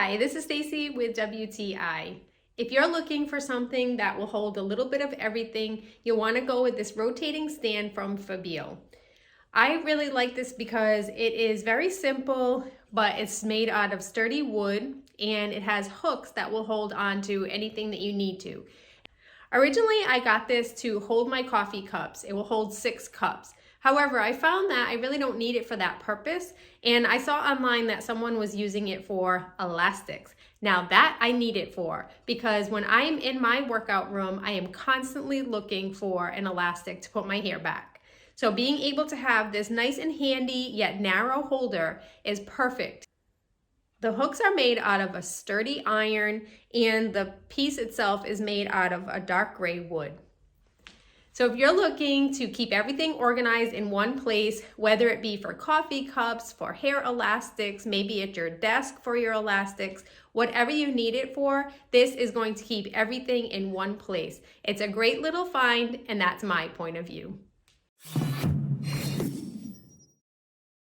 Hi, this is Stacy with WTI. If you're looking for something that will hold a little bit of everything, you'll want to go with this rotating stand from FABILE. I really like this because it is very simple, but it's made out of sturdy wood and it has hooks that will hold on to anything that you need to. Originally, I got this to hold my coffee cups. It will hold 6 cups. However, I found that I really don't need it for that purpose, and I saw online that someone was using it for elastics. Now that I need it for, because when I am in my workout room, I am constantly looking for an elastic to put my hair back. So being able to have this nice and handy yet narrow holder is perfect. The hooks are made out of a sturdy iron, and the piece itself is made out of a dark gray wood. So if you're looking to keep everything organized in one place, whether it be for coffee cups, for hair elastics, maybe at your desk for your elastics, whatever you need it for, this is going to keep everything in one place. It's a great little find, and that's my point of view.